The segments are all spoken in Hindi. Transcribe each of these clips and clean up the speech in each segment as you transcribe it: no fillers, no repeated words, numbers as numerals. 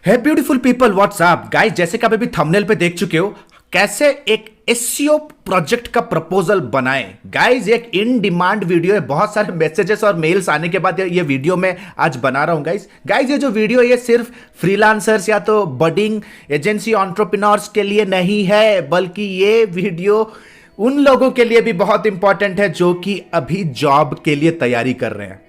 है ब्यूटीफुल पीपल व्हाट्सअप गाइस, जैसे कि आप अभी थंबनेल पे देख चुके हो कैसे एक एसईओ प्रोजेक्ट का प्रपोजल बनाएं। गाइस एक इन डिमांड वीडियो है, बहुत सारे मैसेजेस और मेल्स आने के बाद ये वीडियो मैं आज बना रहा हूं। गाइस ये जो वीडियो ये सिर्फ फ्रीलांसर्स या तो बडिंग एजेंसी एंटरप्रेन्योर्स के लिए नहीं है, बल्कि ये वीडियो उन लोगों के लिए भी बहुत इंपॉर्टेंट है जो कि अभी जॉब के लिए तैयारी कर रहे हैं।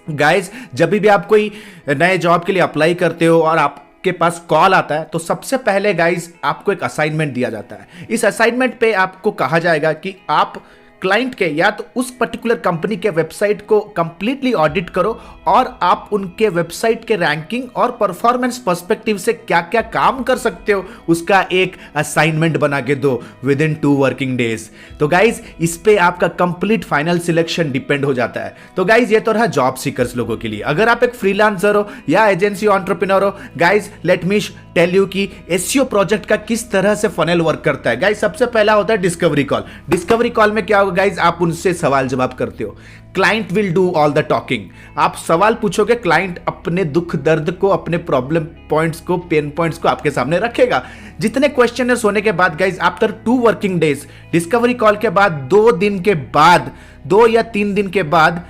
गाइस जब भी आप कोई नए जॉब के लिए अप्लाई करते हो और आपके पास कॉल आता है तो सबसे पहले गाइस आपको एक असाइनमेंट दिया जाता है। इस असाइनमेंट पे आपको कहा जाएगा कि आप क्लाइंट के या तो उस पर्टिकुलर कंपनी के वेबसाइट को कंप्लीटली ऑडिट करो और आप उनके वेबसाइट के रैंकिंग और परफॉर्मेंस पर्सपेक्टिव से क्या क्या काम कर सकते हो उसका एक असाइनमेंट बना के दो विद इन 2 वर्किंग डेज। तो गाइज इस पे आपका कंप्लीट फाइनल सिलेक्शन डिपेंड हो जाता है। तो गाइज ये तो रहा जॉब सीकर्स लोगों के लिए। अगर आप एक फ्रीलांसर हो या एजेंसी एंटरप्रेन्योर हो, guys let me tell you कि एसईओ प्रोजेक्ट का किस तरह से फनल वर्क करता है। गाइज सबसे पहला होता है डिस्कवरी कॉल। डिस्कवरी कॉल में क्या होगा गाइज, आप उनसे सवाल जवाब करते हो। Client will do all the talking. आप सवाल पूछोगे, क्लाइंट अपने दुख दर्द को, अपने प्रॉब्लम पॉइंट्स को, पेन पॉइंट्स को आपके सामने रखेगा। जितने क्वेश्चनर्स होने के बाद guys after 2 working days, discovery call के बाद 2 दिन के बाद, 2 या 3 दिन के बाद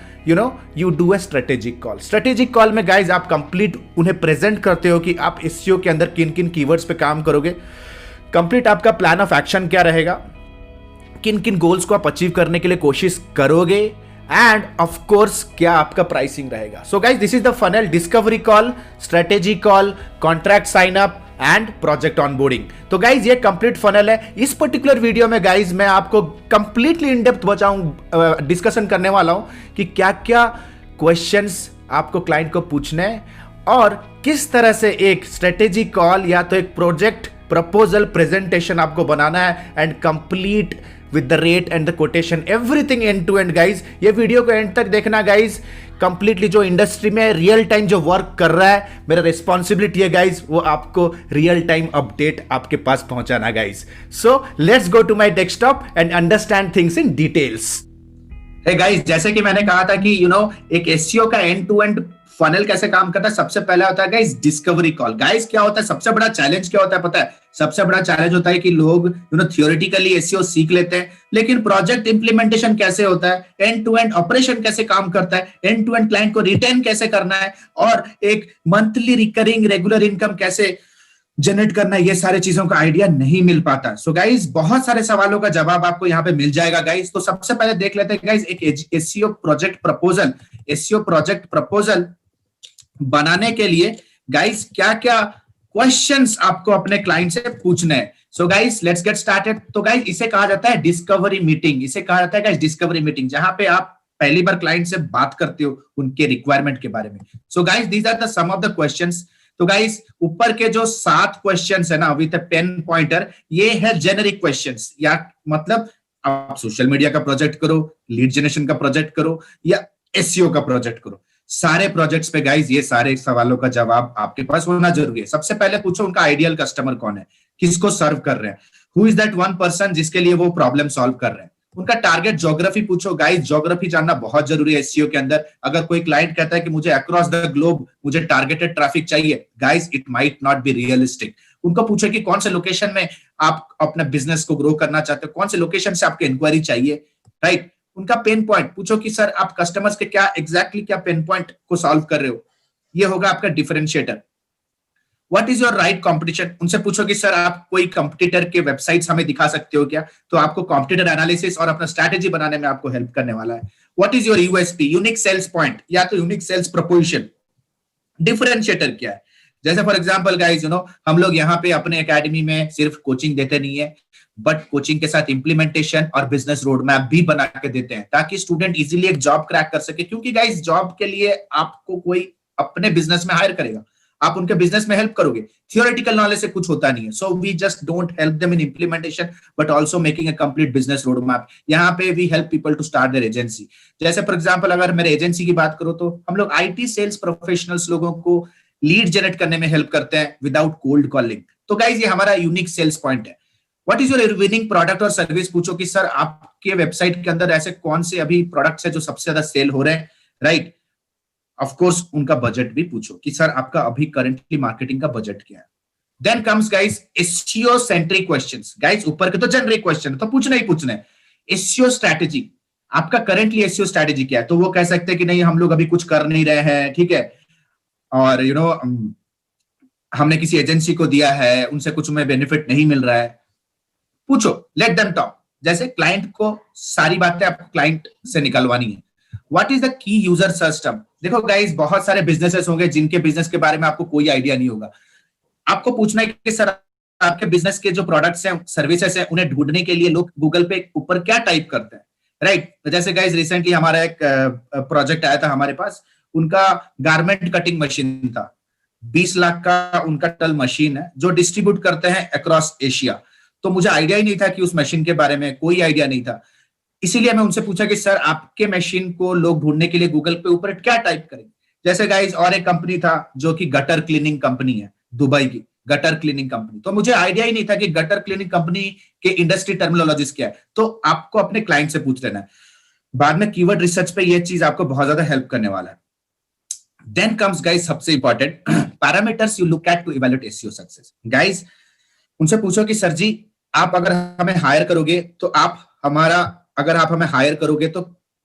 you do a strategic call. Strategic call में गाइज आप कंप्लीट उन्हें प्रेजेंट करते हो कि आप एसईओ के अंदर किन किन कीवर्ड्स पे काम करोगे, कंप्लीट आपका प्लान ऑफ एक्शन क्या रहेगा, किन किन गोल्स को आप अचीव करने के लिए कोशिश करोगे, एंड ऑफ कोर्स क्या आपका प्राइसिंग रहेगा। So guys this is the funnel: discovery call, strategy call, contract sign up and project onboarding. तो गाइज ये कंप्लीट फनल है। इस पर्टिकुलर वीडियो में गाइज मैं आपको कंप्लीटली इन डेप्थ डिस्कशन करने वाला हूं कि क्या क्या क्वेश्चंस आपको क्लाइंट को पूछने हैं और किस तरह से एक स्ट्रेटेजी कॉल या तो एक प्रोजेक्ट प्रपोजल प्रेजेंटेशन आपको बनाना है and complete with the rate and the quotation, everything end to end. Guys ये वीडियो को एंड तक देखना गाइज। कंप्लीटली जो इंडस्ट्री में रियल टाइम जो वर्क कर रहा है, मेरा रिस्पॉन्सिबिलिटी है गाइज वो आपको रियल टाइम अपडेट आपके पास पहुंचाना guys. So let's go to my desktop and understand things in details. Hey guys जैसे कि मैंने कहा था कि एक एसईओ का एंड टू एंड फनल कैसे काम करता है। सबसे पहला होता है गाइस डिस्कवरी कॉल। गाइस क्या होता है, सबसे बड़ा चैलेंज क्या होता है पता है? सबसे बड़ा चैलेंज होता है कि लोग थियोरेटिकली एसईओ सीख लेते हैं, लेकिन प्रोजेक्ट इंप्लीमेंटेशन कैसे होता है, एंड टू एंड ऑपरेशन कैसे काम करता है, एंड टू एंड क्लाइंट को रिटेन कैसे करना है और एक मंथली रिकरिंग रेगुलर इनकम कैसे जनरेट करना है, ये सारे चीजों का आइडिया नहीं मिल पाता। सो गाइस बहुत सारे सवालों का जवाब आपको यहाँ पे मिल जाएगा गाइस। तो सबसे पहले देख लेते हैं गाइस एक SEO project proposal. SEO project proposal बनाने के लिए गाइस क्या क्या क्वेश्चंस आपको अपने क्लाइंट से पूछने हैं। So guys let's get started. तो गाइस इसे कहा जाता है डिस्कवरी मीटिंग। इसे कहा जाता है गाइस डिस्कवरी मीटिंग, जहां पे आप पहली बार क्लाइंट से बात करते हो उनके रिक्वायरमेंट के बारे में। So guys these are the some of the questions. तो गाइस ऊपर के जो 7 क्वेश्चंस है ना विद अ पेन पॉइंटर, ये है जेनेरिक क्वेश्चंस, या मतलब आप सोशल मीडिया का प्रोजेक्ट करो, लीड जनरेशन का प्रोजेक्ट करो या एसईओ का प्रोजेक्ट करो, सारे प्रोजेक्ट्स पे गाइस ये सारे सवालों का जवाब आपके पास होना जरूरी है। सबसे पहले पूछो उनका आइडियल कस्टमर कौन है, किसको सर्व कर रहे हैं, who is that one person जिसके लिए वो प्रॉब्लम सॉल्व कर रहे हैं। उनका टारगेट ज्योग्राफी पूछो। गाइस ज्योग्राफी जानना बहुत जरूरी है एसईओ के अंदर। अगर कोई क्लाइंट कहता है कि मुझे अक्रॉस द ग्लोब मुझे टारगेटेड ट्रैफिक चाहिए, guys it might not be realistic. उनको पूछो कि कौन से लोकेशन में आप अपने बिजनेस को ग्रो करना चाहते हो, कौन से लोकेशन से आपको इंक्वायरी चाहिए, राइट। उनका पेन पॉइंट पूछो कि सर आप कस्टमर्स के क्या एग्जैक्टली क्या पेन पॉइंट को सॉल्व कर रहे हो, ये होगा आपका differentiator. What is your right competition. उनसे पूछो कि सर आप कोई कंपटीटर के वेबसाइट्स हमें दिखा सकते हो क्या, तो आपको कंपटीटर एनालिसिस और अपना स्ट्रैटेजी बनाने में आपको हेल्प करने वाला है। What is your USP, unique sales point या तो यूनिक सेल्स प्रपोजिशन। डिफरेंशिएटर क्या है, जैसे फॉर एग्जांपल गाइस हम लोग यहाँ पे अपने एकेडमी में सिर्फ कोचिंग देते नहीं है, बट कोचिंग के साथ इंप्लीमेंटेशन और बिजनेस रोड मैप भी बना के देते हैं ताकि स्टूडेंट इजीली एक जॉब क्रैक कर सके। क्योंकि गाइस जॉब के लिए आपको कोई अपने बिजनेस में हायर करेगा, आप उनके बिजनेस में हेल्प करोगे। थियोरेटिकल नॉलेज से कुछ होता नहीं है। So we just don't help them in implementation but also making a complete business road map. यहाँ पे we help people to start their agency. जैसे फॉर एग्जांपल अगर मेरे एजेंसी की बात करो तो हम लोग आईटी सेल्स प्रोफेशनल्स लोगों को लीड जनरेट करने में हेल्प करते हैं विदाउट कोल्ड कॉलिंग। तो गाइस ये हमारा यूनिक सेल्स पॉइंट है। What is your winning product और सर्विस। पूछो कि सर आपके वेबसाइट के अंदर ऐसे कौन से अभी प्रोडक्ट्स है जो सबसे ज्यादा सेल हो रहे हैं, राइट। ऑफ कोर्स उनका बजट भी पूछो कि सर आपका अभी करंटली मार्केटिंग का बजट क्या है। Then comes guys SEO centric questions. Guys ऊपर के तो जनरिक क्वेश्चन तो पूछना ही पूछना है। एसईओ स्ट्रैटेजी, आपका करंटली एसईओ स्ट्रैटेजी क्या है? तो वो कह सकते हैं कि नहीं हम लोग अभी कुछ कर नहीं रहे हैं, ठीक है, और हमने किसी एजेंसी को दिया है, उनसे कुछ हमें बेनिफिट नहीं मिल रहा है। पूछो, लेट देम टॉक। जैसे क्लाइंट को सारी बातें आपको क्लाइंट से निकलवानी है। What is the key user search term? देखो गाइस बहुत सारे बिजनेसेस होंगे जिनके बिजनेस के बारे में आपको कोई आइडिया नहीं होगा। आपको पूछना है कि सर आपके बिजनेस के जो प्रोडक्ट्स हैं, सर्विसेज हैं, उन्हें ढूंढने के लिए लोग गूगल पे ऊपर क्या टाइप करते हैं, राइट? जैसे गाइस रिसेंटली हमारा एक प्रोजेक्ट आया था हमारे पास, उनका गारमेंट कटिंग मशीन था। 20 लाख का उनका टल मशीन है जो डिस्ट्रीब्यूट करते हैं अक्रॉस एशिया। तो मुझे आइडिया ही नहीं था कि उस मशीन के बारे में, कोई आइडिया नहीं था। इसीलिए मैं उनसे पूछा कि सर आपके मशीन को लोग ढूंढने के लिए गूगल पे ऊपर क्या टाइप करेंगे। जैसे गाइस और एक कंपनी था जो कि गटर क्लीनिंग कंपनी है, दुबई की गटर क्लीनिंग कंपनी। तो मुझे आइडिया ही नहीं था कि गटर क्लीनिंग कंपनी के इंडस्ट्री टर्मिनोलॉजीज क्या है। तो आपको अपने क्लाइंट से पूछ लेना है। बाद में कीवर्ड रिसर्च पे यह चीज आपको बहुत ज्यादा हेल्प करने वाला है। देन कम्स गाइस सबसे important parameters you look at to evaluate SEO success. Guys उनसे पूछो कि सर जी आप अगर हमें हायर करोगे तो आप हमें हायर करोगे तो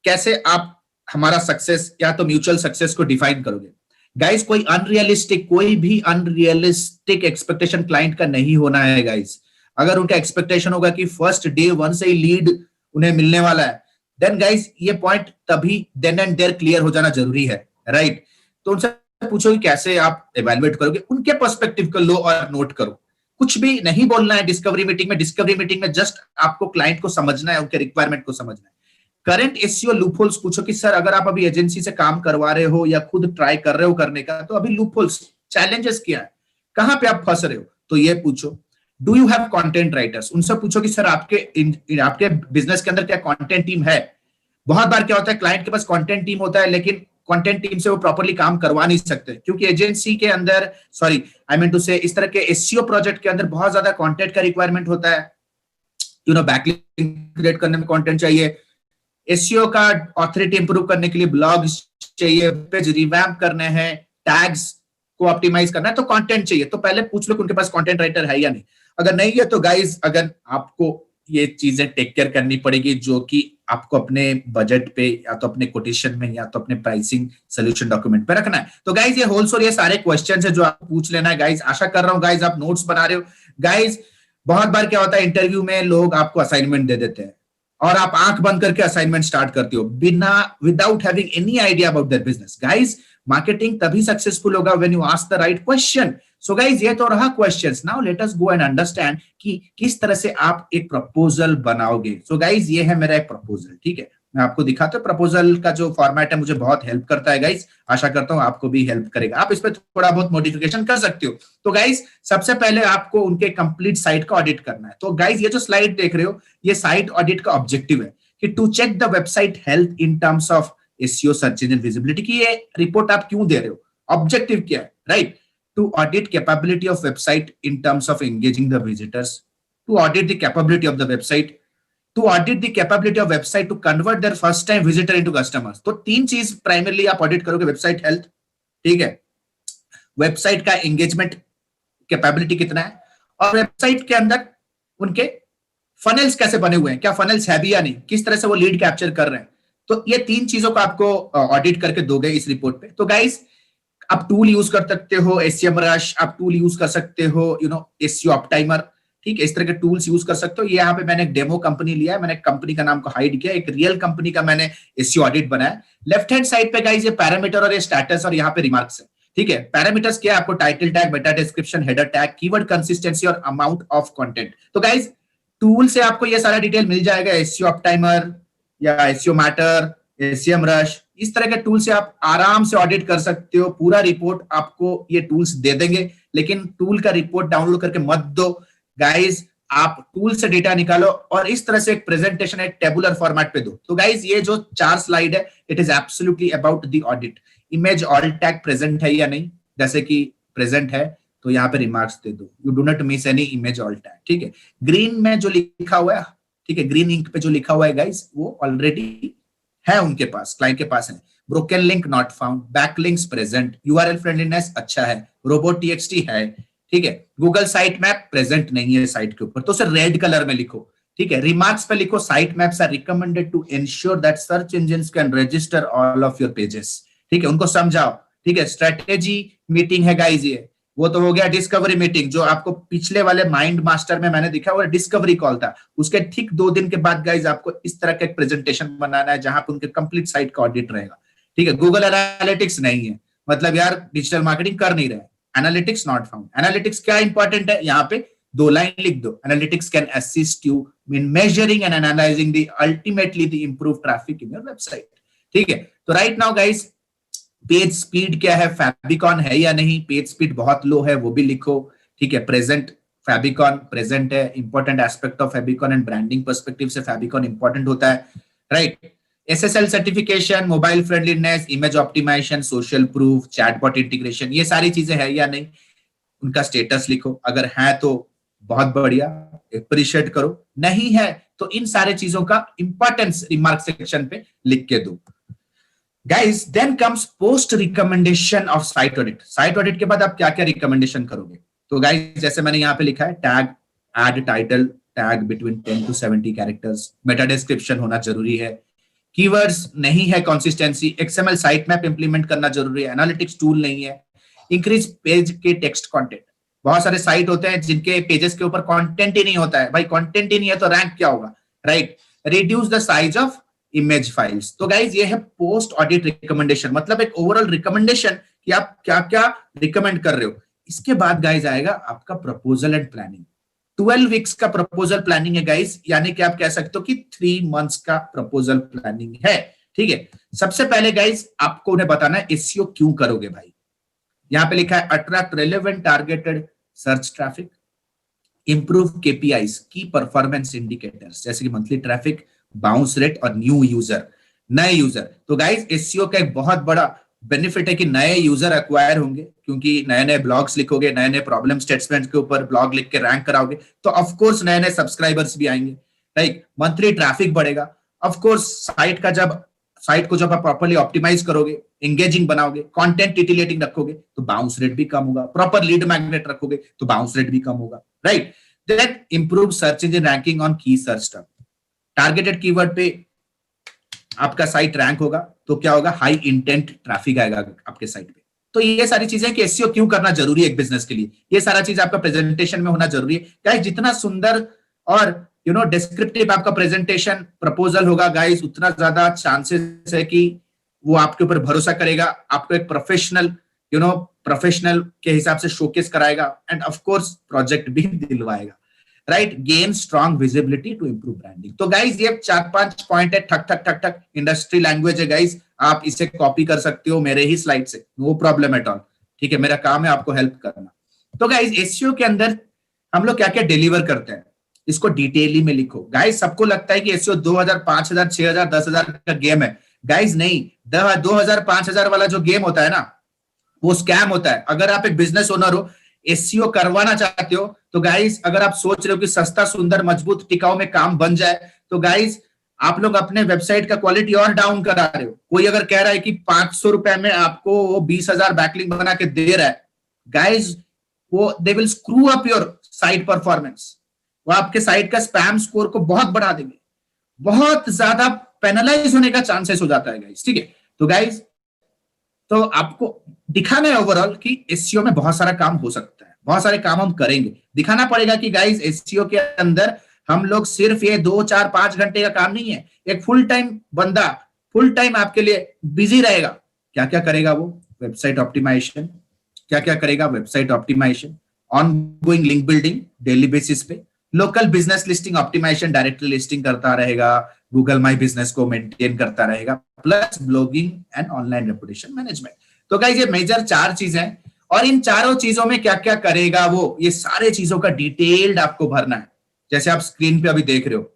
कैसे आप हमारा सक्सेस या तो म्यूचुअल सक्सेस को डिफाइन करोगे। गाइस कोई भी अनरियलिस्टिक एक्सपेक्टेशन क्लाइंट का नहीं होना है गाइस। अगर उनका एक्सपेक्टेशन होगा कि फर्स्ट डे वन से ही लीड उन्हें मिलने वाला है, देन गाइस ये पॉइंट तभी देन एंड देयर क्लियर हो जाना जरूरी है, राइट? तो उनसे पूछो कि कैसे आप इवैल्यूएट करोगे, उनके पर्सपेक्टिव को लो और नोट करो। कुछ भी नहीं बोलना है डिस्कवरी मीटिंग में जस्ट आपको क्लाइंट को समझना है, उनके रिक्वायरमेंट को समझना है। करंट एसईओ लूपहोल्स पूछो कि सर अगर आप अभी एजेंसी से काम करवा रहे हो या खुद ट्राई कर रहे हो करने का, तो अभी लूपहोल्स चैलेंजेस क्या है, कहां पे आप फंस रहे हो, तो ये पूछो। Do you have content writers? उनसे पूछो कि सर आपके बिजनेस के अंदर क्या कंटेंट टीम है। बहुत बार क्या होता है क्लाइंट के पास कंटेंट टीम होता है लेकिन कंटेंट टीम से वो प्रॉपर्ली काम करवा नहीं सकते, क्योंकि एजेंसी के अंदर इस तरह के एसईओ प्रोजेक्ट के अंदर बहुत ज्यादा कंटेंट का रिक्वायरमेंट होता है। बैकलिंक क्रिएट करने में कंटेंट चाहिए, एसईओ का ऑथोरिटी इंप्रूव करने के लिए ब्लॉग्स चाहिए, पेज रिवैम्प करने हैं, टैग्स को ऑप्टिमाइज करना है, तो कंटेंट चाहिए। तो पहले पूछ लो कि उनके पास कंटेंट राइटर है या नहीं। अगर नहीं है तो गाइस अगर आपको ये चीजें टेक केयर करनी पड़ेगी जो कि आपको अपने बजट पे या तो अपने कोटेशन में या तो अपने प्राइसिंग सोल्यूशन डॉक्यूमेंट पे रखना है। तो गाइस ये होल ये सारे क्वेश्चंस है जो आपको पूछ लेना है गाइस। आशा कर रहा हूं गाइस आप नोट्स बना रहे हो। गाइस बहुत बार क्या होता है इंटरव्यू में लोग आपको असाइनमेंट दे देते हैं और आप आंख बंद करके असाइनमेंट स्टार्ट करते हो without having any idea about their business. Guys marketing तभी सक्सेसफुल होगा when you ask the right question. So guys ये तो रहा questions. Now let us go and understand कि किस तरह से आप एक प्रपोजल बनाओगे। सो गाइस ये है मेरा एक प्रपोजल, ठीक है, मैं आपको दिखाता हूं। प्रपोजल का जो फॉर्मेट है मुझे बहुत हेल्प करता है गाइस, आशा करता हूं आपको भी हेल्प करेगा। आप इस पे थोड़ा बहुत मॉडिफिकेशन कर सकते हो। तो गाइस सबसे पहले आपको उनके कंप्लीट साइट का ऑडिट करना है। तो गाइस ये जो स्लाइड देख रहे हो ये साइट ऑडिट का ऑब्जेक्टिव है कि to check the website health in terms of SEO search engine visibility. की ये रिपोर्ट आप क्यों दे रहे हो, ऑब्जेक्टिव क्या है, right? To audit capability of website in terms of engaging the visitors, to audit the capability of the website, to audit the capability of website to convert their first time visitor into customers। तो तीन चीज प्राइमरली आप ऑडिट करोगे, वेबसाइट हेल्थ, ठीक है, वेबसाइट का एंगेजमेंट कैपेबिलिटी कितना है, और वेबसाइट के अंदर उनके फनल्स कैसे बने हुए हैं, क्या फनल्स है भी या नहीं, किस तरह से वो लीड कैप्चर कर रहे हैं। तो ये तीन चीजों को आपको ऑडिट करके दोगे इस रिपोर्ट पे। तो गाइस आप टूल यूज कर सकते हो, SEMrush, आप टूल यूज कर सकते हो, SEO ऑप्टाइमर, ठीक है, इस तरह के टूल्स यूज कर सकते हो। ये यहाँ पे मैंने एक डेमो कंपनी लिया है, मैंने कंपनी का नाम को हाइड किया, एक रियल कंपनी का मैंने SEO ऑडिट बनाया। लेफ्ट हैंड साइड पे गाइस ये पैरामीटर और ये स्टेटस और यहाँ पे रिमार्क्स है, ठीक है। पैरामीटर्स क्या है, आपको title tag, Meta description, header tag, keyword consistency और अमाउंट ऑफ कंटेंट। तो गाइस टूल से आपको ये सारा डिटेल मिल जाएगा, SEO ऑप्टाइमर या SEO मैटर, SEMrush, इस तरह के टूल से आप आराम से ऑडिट कर सकते हो। पूरा रिपोर्ट आपको ये टूल्स दे देंगे, लेकिन टूल का रिपोर्ट डाउनलोड करके मत दो गाइस, आप टूल से डेटा निकालो और इस तरह से एक प्रेजेंटेशन एक टेबुलर फॉर्मेट पे दो। तो गाइस ये जो 4 स्लाइड है, it is absolutely about the audit. Image alt tag present है या नहीं, जैसे कि प्रेजेंट है तो यहाँ पे रिमार्क्स दे दो, you do not miss any image alt tag, ठीक है। ग्रीन में जो लिखा हुआ है, ठीक है, ग्रीन इंक पे जो लिखा हुआ है गाइस वो ऑलरेडी है उनके पास, क्लाइंट के पास है। Broken link not found, backlinks present, URL friendliness अच्छा है, रोबोट टीएक्सटी है, ठीक है। गूगल साइट मैप प्रेजेंट नहीं है साइट के ऊपर, तो उसे रेड कलर में लिखो, ठीक है। रिमार्क्स पे लिखो site maps are recommended to ensure that search engines can register all of your pages, ठीक है, उनको समझाओ, ठीक है। स्ट्रेटेजी मीटिंग है गाइस, ये वो तो हो गया डिस्कवरी मीटिंग, जो आपको पिछले वाले माइंड मास्टर में मैंने दिखा, वो डिस्कवरी कॉल था। उसके ठीक 2 दिन के बाद गाइस आपको इस तरह का एक प्रेजेंटेशन बनाना है जहां पर उनके कंप्लीट साइट का ऑडिट रहेगा, ठीक है। गूगल एनालिटिक्स नहीं है, मतलब यार डिजिटल मार्केटिंग कर नहीं रहे, एनालिटिक्स नॉट फाउंड। एनालिटिक्स क्या इंपॉर्टेंट है, यहाँ पे 2 लाइन लिख दो, analytics can assist you in measuring and analysing the ultimately the improve traffic in your website, ठीक है। तो right now guys, page speed क्या है, फैबिकॉन है या नहीं, पेज स्पीड बहुत लो है वो भी लिखो, ठीक है। प्रेजेंट फैबिकॉन प्रेजेंट है, important aspect of favicon and branding perspective से फैबिकॉन इंपॉर्टेंट होता है, right. SSL certification, mobile friendliness, image optimisation, social proof, chatbot integration, ये सारी चीजें है या नहीं, उनका स्टेटस लिखो। अगर है तो बहुत बढ़िया, अप्रिशिएट करो, नहीं है तो इन सारे चीजों का इंपॉर्टेंस रिमार्क सेक्शन पे लिख के दो। Guys then comes post recommendation of site audit. Site audit के बाद आप क्या क्या रिकमेंडेशन करोगे, तो गाइस जैसे मैंने यहाँ पे लिखा है, tag add title tag between 10 to 70 characters, meta description होना जरूरी है, कीवर्ड्स नहीं है, consistency, XML site map implement करना जरूरी है, एनालिटिक्स टूल नहीं है, इंक्रीज पेज के टेक्स्ट कंटेंट। बहुत सारे साइट होते हैं जिनके पेजेस के ऊपर कंटेंट ही नहीं होता है, भाई कंटेंट ही नहीं है तो रैंक क्या होगा, right. Reduce the size of image files. तो गाइज ये है पोस्ट ऑडिट रिकमेंडेशन, मतलब एक ओवरऑल रिकमेंडेशन कि आप क्या क्या रिकमेंड कर रहे हो। इसके बाद गाइज आएगा आपका प्रपोजल एंड प्लानिंग। 12 वीक्स का प्रपोजल प्लानिंग है गाइज, यानी कि आप कह सकते हो कि 3 मंथ्स का प्रपोजल प्लानिंग है, ठीक है। सबसे पहले गाइज आपको उन्हें बताना है एसईओ क्यों करोगे भाई। यहां पे लिखा है attract relevant targeted search traffic, improve KPIs की परफॉर्मेंस इंडिकेटर्स, जैसे कि मंथली ट्रैफिक, बाउंस रेट और न्यू यूजर, नए यूजर। तो गाइज एसईओ का एक बहुत बड़ा बेनिफिट है कि नए यूजर एक्वायर होंगे, क्योंकि नए नए ब्लॉग्स लिखोगे, नए नए प्रॉब्लम स्टेटमेंट्स के ऊपर ब्लॉग लिख के रैंक कराओगे, तो ऑफकोर्स नए नए सब्सक्राइबर्स भी आएंगे, राइट। मंथली ट्रैफिक बढ़ेगा, ऑफकोर्स साइट को जब आप प्रॉपर्ली ऑप्टिमाइज करोगे, एंगेजिंग बनाओगे, कंटेंट टिटिलेटिंग रखोगे तो बाउंस रेट भी कम होगा, प्रॉपर लीड मैग्नेट रखोगे तो बाउंस रेट भी कम होगा, right. Then improve search engine ranking on key search term, targeted keyword पे आपका साइट रैंक होगा तो क्या होगा, हाई इंटेंट ट्रैफिक आएगा आपके साइट पे। तो ये सारी चीजें कि एसईओ क्यों करना जरूरी है एक बिजनेस के लिए, ये सारा चीज आपका प्रेजेंटेशन में होना जरूरी है गाइस। जितना सुंदर और डिस्क्रिप्टिव आपका प्रेजेंटेशन प्रपोजल होगा गाइस, उतना ज्यादा चांसेस है कि वो आपके ऊपर भरोसा करेगा, आपको एक प्रोफेशनल के हिसाब से शोकेस कराएगा एंड ऑफ कोर्स प्रोजेक्ट भी दिलवाएगा, right. Gain strong visibility to improve branding. तो गाइस ये 4-5 पॉइंट है, ठक ठक ठक ठक, इंडस्ट्री लैंग्वेज है गाइस, आप इसे कॉपी कर सकते हो मेरे ही स्लाइड से, नो प्रॉब्लम एट ऑल, ठीक है। मेरा काम है आपको हेल्प करना। तो गाइस एसईओ के अंदर हम लोग क्या क्या डिलीवर करते हैं, इसको डिटेली में लिखो गाइस। सबको लगता है कि एसईओ 2000, 5000, 6000, 10,000 का गेम है, गाइस नहीं। 2000, 5000 वाला जो गेम होता है ना, वो स्कैम होता है। अगर आप एक बिजनेस ओनर हो, एसईओ करवाना चाहते हो, तो गाइस अगर आप सोच रहे हो कि सस्ता, सुंदर, मजबूत, टिकाऊ में काम बन जाए, तो गाइस आप लोग अपने वेबसाइट का क्वालिटी और डाउन करा रहे हो। कोई अगर कह रहा है कि 500 रुपए में आपको वो 20,000 बैकलिंक बना के दे रहा है, गाइस वो they will screw up your site performance, वो आपके साइट का स्पैम स्कोर को बहुत बढ़ा देंगे, बहुत ज्यादा पेनलाइज होने का चांसेस हो जाता है गाइस, ठीक है। तो गाइस तो आपको दिखाना है ओवरऑल कि एसईओ में बहुत सारा काम हो सकता है, बहुत सारे काम हम करेंगे। दिखाना पड़ेगा कि गाइस एसईओ के अंदर हम लोग सिर्फ ये 2, 4, 5 घंटे का काम नहीं है, एक फुल टाइम बंदा फुल टाइम आपके लिए बिजी रहेगा। क्या क्या करेगा वो, वेबसाइट ऑप्टिमाइजेशन, क्या क्या करेगा, website optimisation, ongoing link building daily basis पे, local business listing optimisation, directly listing करता रहेगा, गूगल माई बिजनेस को मेंटेन करता रहेगा, plus blogging and online reputation management. तो गाइस ये मेजर 4 चीजें हैं, और इन चारों चीजों में क्या क्या करेगा वो, ये सारे चीजों का डिटेल्ड आपको भरना है। जैसे आप स्क्रीन पे अभी देख रहे हो,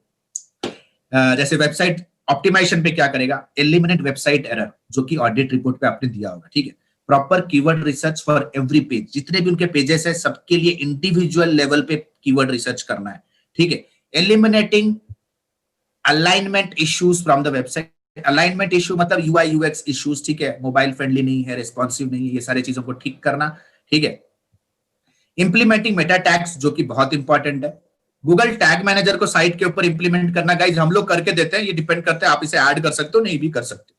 जैसे वेबसाइट ऑप्टिमाइजेशन पे क्या करेगा, एलिमिनेट वेबसाइट एरर, जो कि ऑडिट रिपोर्ट पे आपने दिया होगा, ठीक है। Proper keyword research for every page, जितने भी उनके पेजेस है सबके लिए इंडिविजुअल लेवल पे कीवर्ड रिसर्च करना है, ठीक है। Eliminating alignment issues from the website, alignment issue मतलब यूआई यूएक्स इश्यूज, ठीक है, मोबाइल फ्रेंडली नहीं है, रिस्पॉन्सिव नहीं है, ये सारी चीजों को ठीक करना, ठीक है। इंप्लीमेंटिंग मेटा टैग्स जो कि बहुत इंपॉर्टेंट है। गूगल टैग मैनेजर को साइट के ऊपर इंप्लीमेंट करना, गाइज हम लोग करके देते हैं, ये डिपेंड करता है, आप इसे ऐड कर सकते हो नहीं भी कर सकते।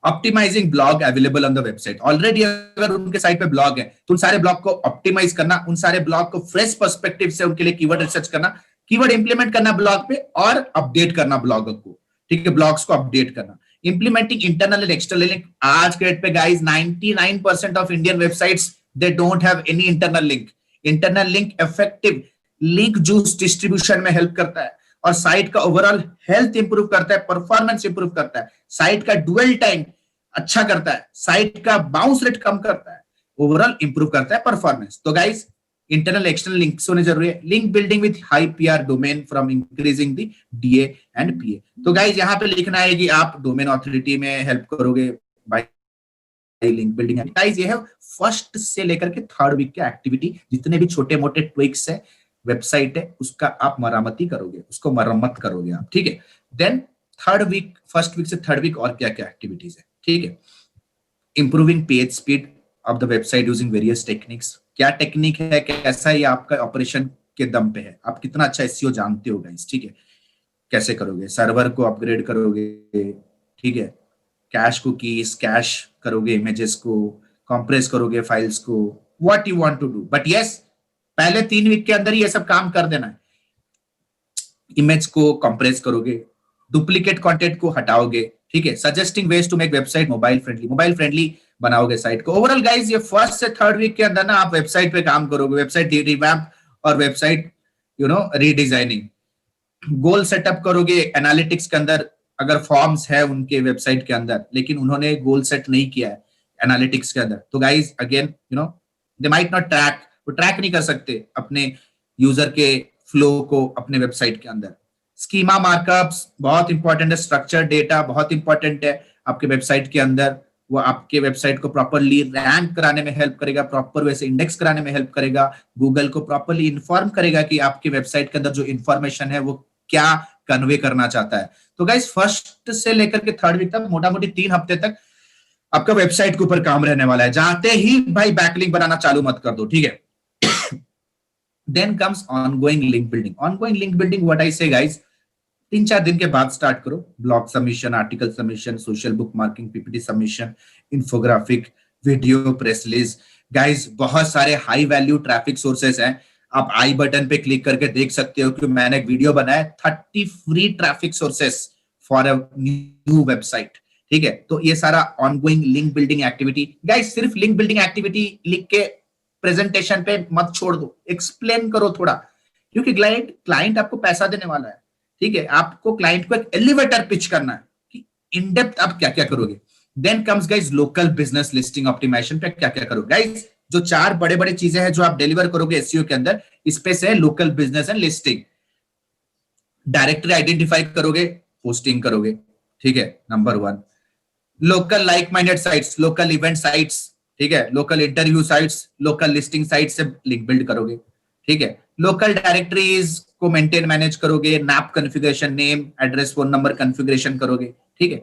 Optimizing blog available on the website, already अगर उनके साइट पे ब्लॉग है तो उन सारे ब्लॉग को ऑप्टिमाइज करना, उन सारे ब्लॉग को फ्रेश पर्सपेक्टिव से उनके लिए कीवर्ड रिसर्च करना, कीवर्ड इंप्लीमेंट करना ब्लॉग पे और अपडेट करना ब्लॉग को, ठीक है, ब्लॉग्स को अपडेट करना। Implementing internal and external link, आज के डेट पे guys 99% of Indian websites they don't have any internal link. Internal link effective link juice distribution में हेल्प करता है और साइट का ओवरऑल हेल्थ इंप्रूव करता है, परफॉर्मेंस इंप्रूव करता है, साइट का ड्वेल टाइम अच्छा करता है, साइट का बाउंस रेट कम करता है, ओवरऑल इंप्रूव करता है परफॉर्मेंस। तो गाइस इंटरनल एक्सटर्नल लिंक्स होने जरूरी है। Link building with high PR domain from increasing the DA and PA. तो गाइस यहां पे लिखना है कि आप डोमेन ऑथोरिटी में हेल्प करोगे बाय लिंक बिल्डिंग। गाइस ये है फर्स्ट से लेकर के थर्ड वीक के एक्टिविटी, जितने भी छोटे मोटे ट्विक्स है वेबसाइट है उसका आप मरामती करोगे, उसको मरम्मत करोगे आप, ठीक है। Then third week, first week से थर्ड वीक और क्या क्या एक्टिविटीज है, ठीक है। Improving page speed of the website using various techniques, क्या टेक्निक है, कैसा ये आपका ऑपरेशन के दम पे है, आप कितना अच्छा एसईओ जानते हो गाइस, ठीक है। कैसे करोगे, सर्वर को अपग्रेड करोगे, ठीक है, कैश कुकीज, कैश करोगे इमेजेस को, कंप्रेस करोगे फाइल्स को, what you want to do, but yes पहले 3 वीक के अंदर ही ये सब काम कर देना है। इमेज को कंप्रेस करोगे, डुप्लीकेट कंटेंट को हटाओगे, ठीक है। Suggesting ways to make website mobile friendly, mobile friendly बनाओगे साइट को। ओवरऑल गाइस ये फर्स्ट से थर्ड वीक के अंदर ना आप वेबसाइट पे काम करोगे, वेबसाइट रिवैम्प और वेबसाइट रीडिजाइनिंग। गोल सेटअप करोगे एनालिटिक्स के अंदर, अगर फॉर्म्स है उनके वेबसाइट के अंदर लेकिन उन्होंने गोल सेट नहीं किया है एनालिटिक्स के अंदर, तो guys again they might not track, वो ट्रैक नहीं कर सकते अपने यूजर के फ्लो को अपने वेबसाइट के अंदर। स्कीमा मार्कअप्स बहुत इंपॉर्टेंट है, स्ट्रक्चर डेटा बहुत इंपॉर्टेंट है आपके वेबसाइट के अंदर, वो आपके वेबसाइट को प्रॉपरली रैंक कराने में हेल्प करेगा, प्रॉपर वैसे इंडेक्स कराने में हेल्प करेगा, गूगल को प्रॉपरली इन्फॉर्म करेगा कि आपकी वेबसाइट के अंदर जो इंफॉर्मेशन है वो क्या कन्वे करना चाहता है। तो गाइस फर्स्ट से लेकर के थर्ड वीक तक मोटा मोटी 3 हफ्ते तक आपका वेबसाइट के ऊपर काम रहने वाला है। जाते ही भाई बैकलिंक बनाना चालू मत कर दो, ठीक है। Then comes ongoing link building. Ongoing link building what I say guys, 3-4 दिन के बाद स्टार्ट करो। Blog submission, article submission, social bookmarking, PPT submission, infographic, video, press release. Guys बहुत सारे हाई वैल्यू ट्रैफिक सोर्सेस हैं, आप आई बटन पे क्लिक करके देख सकते हो कि मैंने एक वीडियो बनाया 30 free traffic sources for a new website, ठीक है। तो ये सारा ongoing link building activity. Guys सिर्फ लिंक बिल्डिंग एक्टिविटी लिख के प्रेजेंटेशन पे मत छोड़ दो, एक्सप्लेन करो थोड़ा, क्योंकि क्लाइंट आपको पैसा देने वाला है, ठीक है। आपको क्लाइंट को एक एलिवेटर पिच करना है कि इन डेप्थ आप क्या क्या करोगे। Then comes guys local business listing optimization पे क्या क्या करोगे। गाइस जो 4 बड़े बड़े चीजें हैं जो आप डिलीवर करोगे एसईओ के अंदर, इस पे से local business and listing. Directory identify करोगे, पोस्टिंग करोगे, ठीक है, number 1। Local like minded sites, local event sites, ठीक है, local interview sites, local listing site से लिंक बिल्ड करोगे, ठीक है। लोकल डायरेक्टरीज को मेंटेन मैनेज करोगे, nap configuration, name address phone number configuration करोगे, ठीक है।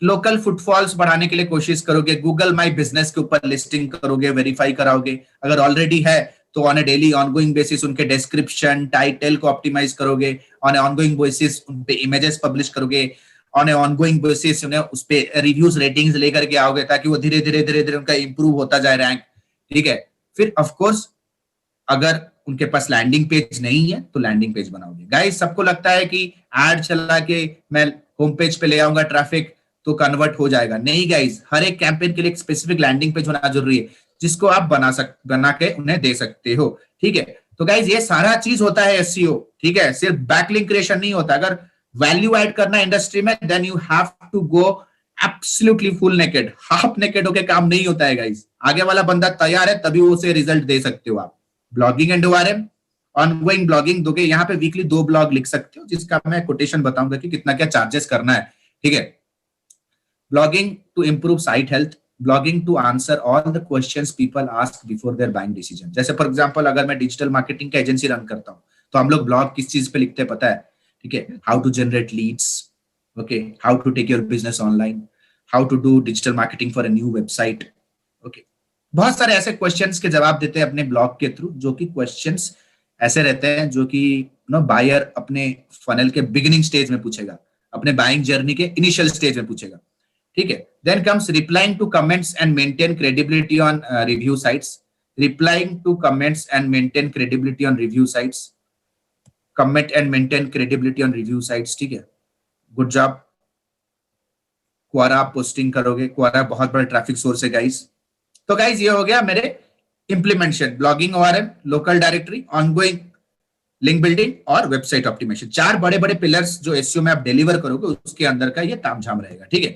लोकल फुटफॉल्स बढ़ाने के लिए कोशिश करोगे, गूगल माई बिजनेस के ऊपर लिस्टिंग करोगे, वेरीफाई कराओगे, अगर ऑलरेडी है तो on A daily ongoing basis उनके डिस्क्रिप्शन टाइटल को ऑप्टिमाइज करोगे, ऑन ए ऑनगोइंग बेसिस उन पे इमेजेस पब्लिश करोगे, ऑन ए ऑनगोइंग बेसिस उन्हें उस पे रिव्यूज रेटिंग्स लेकर के आओगे ताकि वो धीरे धीरे धीरे धीरे उनका इंप्रूव होता जाए रैंक, ठीक है। फिर ऑफ कोर्स अगर उनके पास लैंडिंग पेज नहीं है तो लैंडिंग पेज बनाओगे। गाइस सबको लगता है कि एड चला के मैं होम पेज पे ले आऊंगा ट्रैफिक तो कन्वर्ट हो जाएगा, नहीं गाइस, हर एक कैंपेन के लिए एक स्पेसिफिक लैंडिंग पेज होना जरूरी है जिसको आप बना के उन्हें दे सकते हो, ठीक है। तो गाइस ये सारा चीज होता है एसईओ, ठीक है, सिर्फ बैकलिंक क्रिएशन नहीं होता। अगर वैल्यू ऐड करना इंडस्ट्री में then you have to go absolutely full naked, half naked होके काम नहीं होता है गाइस। आगे वाला बंदा तैयार है तभी उसे रिजल्ट दे सकते हो आप। Blogging and ORM, ongoing blogging दोगे, यहाँ पे वीकली 2 ब्लॉग लिख सकते हो जिसका मैं कोटेशन बताऊंगा कि कितना क्या चार्जेस करना है, ठीक है। Blogging to improve site health, blogging to answer all the questions people ask before their buying decision. जैसे फॉर एग्जांपल अगर मैं डिजिटल मार्केटिंग का एजेंसी रन करता हूं तो हम लोग ब्लॉग किस चीज पे लिखते हैं पता है, ठीक है, how to generate leads, okay, how to take your business online, how to do digital marketing for a new website. Okay, बहुत सारे ऐसे क्वेश्चंस के जवाब देते हैं अपने ब्लॉग के थ्रू, जो कि क्वेश्चंस ऐसे रहते हैं जो कि बायर अपने फनल के बिगिनिंग स्टेज में पूछेगा, अपने बाइंग जर्नी के इनिशियल स्टेज में पूछेगा। ठीक है, then comes replying to comments and maintain credibility on review sites. Replying to comments and maintain credibility on review sites, comment and maintain credibility on review sites. ठीक है, गुड जॉब। क्वारा आप पोस्टिंग करोगे, क्वारा बहुत बड़ा ट्रैफिक सोर्स है गाइस। तो गाइस ये हो गया मेरे implementation, blogging ORM, local directory, ongoing link building और वेबसाइट ऑप्टिमाइजेशन। चार बड़े बड़े पिलर्स जो एसईओ में आप डिलीवर करोगे उसके अंदर का ये तामझाम रहेगा। ठीक है,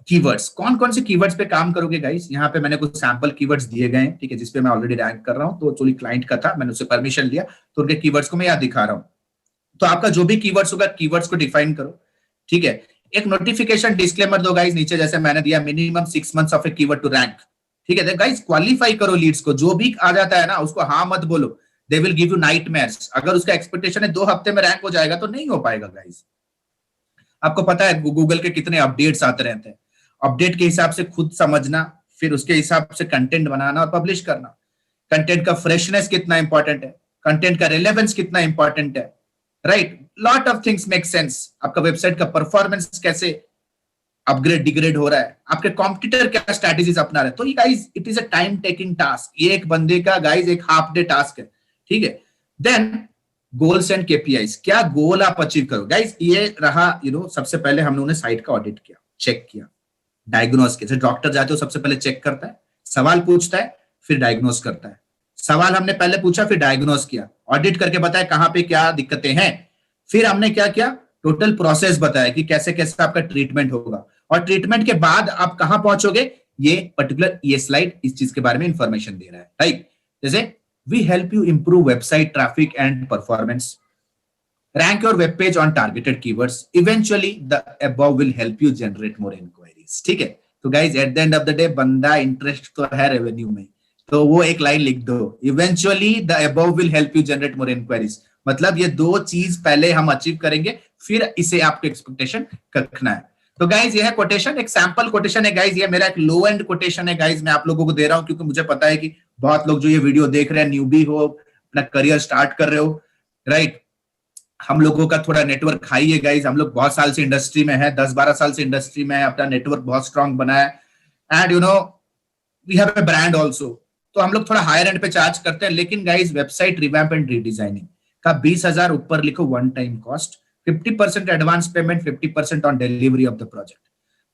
कीवर्ड्स, कौन कौन से कीवर्ड्स पे काम करोगे गाइस, यहाँ पे मैंने कुछ सैंपल कीवर्ड्स दिए गए हैं। ठीक है, जिसपे मैं ऑलरेडी रैंक कर रहा हूँ, तो एक्चुअली क्लाइंट का था, मैंने उससे परमिशन लिया, तो उनके कीवर्ड्स को मैं यहाँ दिखा रहा हूँ। तो आपका जो भी कीवर्ड्स होगा, कीवर्ड्स को डिफाइन करो। ठीक है, एक नोटिफिकेशन डिस्क्लेमर दो गाइस नीचे, जैसे मैंने दिया, minimum 6 months of a keyword to rank. ठीक है गाइस, क्वालिफाई करो लीड्स को, जो भी आ जाता है ना उसको हाँ मत बोलो, they will give you nightmares. अगर उसका एक्सपेक्टेशन है 2 हफ्ते में रैंक हो जाएगा, तो नहीं हो पाएगा गाइस। आपको पता है गूगल के कितने अपडेट्स आते रहते हैं, अपडेट के हिसाब से खुद समझना, फिर उसके हिसाब से कंटेंट बनाना और पब्लिश करना। कंटेंट का फ्रेशनेस कितना इंपॉर्टेंट है, कंटेंट का रिलेवेंस कितना इंपॉर्टेंट है, right, lot of things make sense. आपका वेबसाइट का परफॉर्मेंस कैसे अपग्रेड डिग्रेड हो रहा है, आपके कॉम्पिटिटर क्या स्ट्रैटेजीज अपना रहे हैं। तो ये guys it is a time taking task, ये एक बंदे का गाइस एक हाफ डे टास्क है। ठीक है, देन गोल्स एंड केपीआईज, क्या गोल आप अचीव करो गाइस। ये रहा सबसे पहले हम लोगों ने साइट का ऑडिट किया, चेक किया, डायग्नोस किया। डॉक्टर जाते हो सबसे पहले चेक करता है, सवाल पूछता है, फिर डायग्नोस करता है। सवाल हमने पहले पूछा, फिर डायग्नोस किया, ऑडिट करके बताया कहां पे क्या दिक्कतें हैं, फिर हमने क्या किया, टोटल प्रोसेस बताया कि कैसे कैसे आपका ट्रीटमेंट होगा, और ट्रीटमेंट के बाद आप कहां पहुंचोगे, ये पर्टिकुलर ये स्लाइड इस चीज के बारे में इंफॉर्मेशन दे रहा है, राइट। जैसे we help you improve website traffic and performance, rank your web page on targeted keywords, eventually the above will help you generate more inquiries। ठीक है, तो guys at the end of the day बंदा इंटरेस्ट तो है रेवेन्यू में, तो वो एक लाइन लिख दो, eventually the above will help you generate more inquiries. मतलब ये दो चीज पहले हम अचीव करेंगे, फिर इसे आपको एक्सपेक्टेशन रखना है। तो गाइज ये है कोटेशन, एक सैंपल कोटेशन है गाइज, ये मेरा एक लो एंड कोटेशन है गाइज, मैं आप लोगों को दे रहा हूं क्योंकि मुझे पता है कि बहुत लोग जो ये वीडियो देख रहे हैं न्यूबी हो, अपना करियर स्टार्ट कर रहे हो, राइट। हम लोगों का थोड़ा नेटवर्क हाई है गाइज, हम लोग बहुत साल से इंडस्ट्री में है, 10-12 साल से इंडस्ट्री में है, अपना नेटवर्क बहुत स्ट्रांग बना है, and we have a brand also. तो हम लोग थोड़ा हायर एंड पे चार्ज करते हैं, लेकिन guys website revamp and redesigning का 20,000 ऊपर लिखो, one time cost, 50% advance payment, 50% on delivery of the project.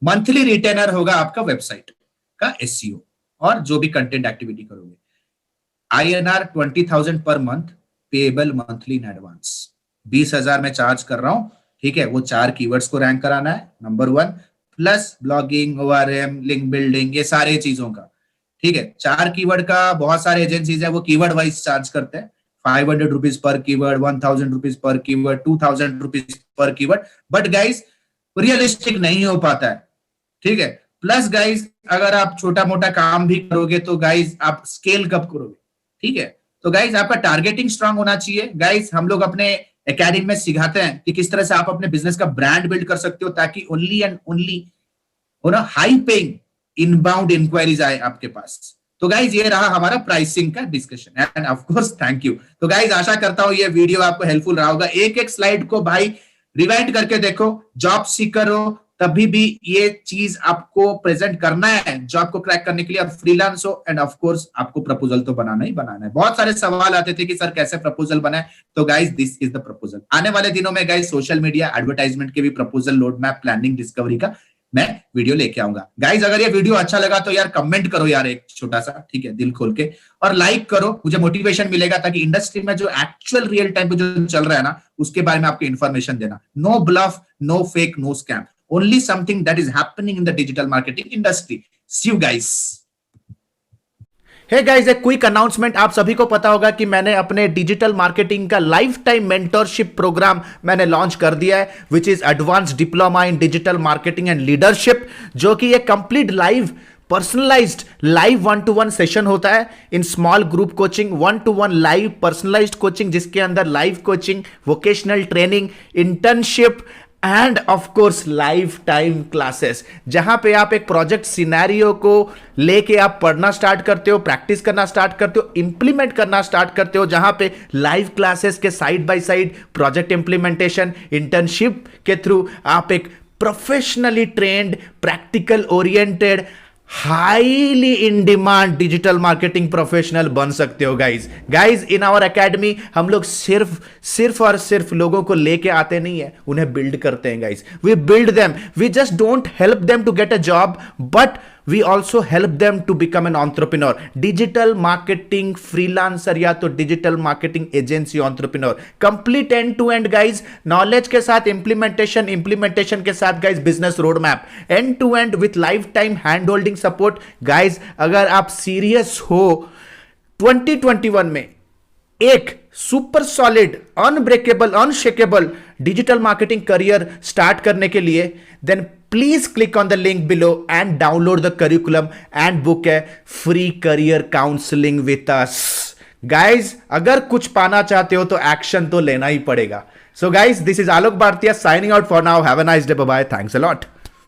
Monthly retainer होगा आपका वेबसाइट का एसईओ और जो भी कंटेंट एक्टिविटी करोगे। INR 20,000 per month, payable monthly in advance. 20,000 में चार्ज कर रहा हूं, ठीक है। वो 4 कीवर्ड्स को रैंक कराना है, number 1, plus blogging, ORM, link building, ये सारे चीजों का, ठीक है। 4 कीवर्ड का बहुत सारे एजेंसीज है, वो कीवर्ड वाइज चार्ज करते हैं, 500 rupees per keyword, 1,000 rupees per keyword, 2,000 rupees per keyword. But guys realistic नहीं हो पाता है, ठीक है। प्लस गाइज अगर आप छोटा मोटा काम भी करोगे तो गाइज आप स्केल कब करोगे, ठीक है। तो गाइज आपका टारगेटिंग स्ट्रांग होना चाहिए। गाइज हम लोग अपने एकेडमी में सिखाते हैं कि किस तरह से आप अपने बिजनेस का ब्रांड बिल्ड कर सकते हो, ताकि only and only high paying inbound inquiries आए आपके पास। तो गाइज ये रहा हमारा प्राइसिंग का discussion, and of course thank you. तो गाइज आशा करता हूं ये वीडियो आपको हेल्पफुल रहा होगा। एक एक स्लाइड को भाई रिवाइंड करके देखो, जॉब सीकर हो तभी भी ये चीज आपको प्रेजेंट करना है जॉब को क्रैक करने के लिए, और फ्रीलांस हो, एंड ऑफ कोर्स आपको प्रपोजल तो बनाना ही बनाना है। बहुत सारे सवाल आते थे कि सर कैसे प्रपोजल बनाए, तो guys this is the proposal. आने वाले दिनों में गाइज सोशल मीडिया एडवर्टाइजमेंट के भी proposal, road map, planning, discovery का मैं वीडियो लेके आऊंगा। गाइज अगर ये वीडियो अच्छा लगा तो यार कमेंट करो यार एक छोटा सा, ठीक है, दिल खोल के, और लाइक करो, मुझे मोटिवेशन मिलेगा, ताकि इंडस्ट्री में जो एक्चुअल रियल टाइम पे जो चल रहा है ना उसके बारे में आपको इन्फॉर्मेशन देना। No bluff, no fake, no scam, only something that is happening in the digital marketing industry. See you guys. Hey guys, एक क्विक अनाउंसमेंट। आप सभी को पता होगा कि मैंने अपने डिजिटल मार्केटिंग का लाइफ टाइम मेंटरशिप प्रोग्राम मैंने लॉन्च कर दिया है, which is advance diploma in digital marketing and leadership, जो कि एक complete live personalized live 1-to-1 session होता है in small group coaching, 1-to-1 live personalized coaching, जिसके अंदर live coaching, vocational training, internship and of course lifetime classes, जहां पे आप एक प्रोजेक्ट सिनेरियो को लेके आप पढ़ना स्टार्ट करते हो, प्रैक्टिस करना स्टार्ट करते हो, इंप्लीमेंट करना स्टार्ट करते हो, जहां पे लाइव क्लासेस के side by side project implementation, internship के थ्रू आप एक professionally trained, practical oriented, highly in demand digital marketing professional बन सकते हो गाइज इन आवर एकेडमी हम लोग सिर्फ और सिर्फ लोगों को लेके आते नहीं है, उन्हें बिल्ड करते हैं guys. We build them, we just don't help them to get a job, but we also help them to become an entrepreneur, digital marketing freelancer या तो digital marketing agency entrepreneur, complete end to end guys, knowledge के साथ इंप्लीमेंटेशन के साथ guys business road map, end to end with lifetime hand holding support. Guys अगर आप सीरियस हो 2021 में एक super solid, unbreakable, unshakeable digital marketing career start करने के लिए, then please click on the link below and download the curriculum and book a free career counselling with us. Guys अगर कुछ पाना चाहते हो तो एक्शन तो लेना ही पड़ेगा। So guys this is Alok Bharatiya signing out for now. Have a nice day, bye bye, thanks a lot.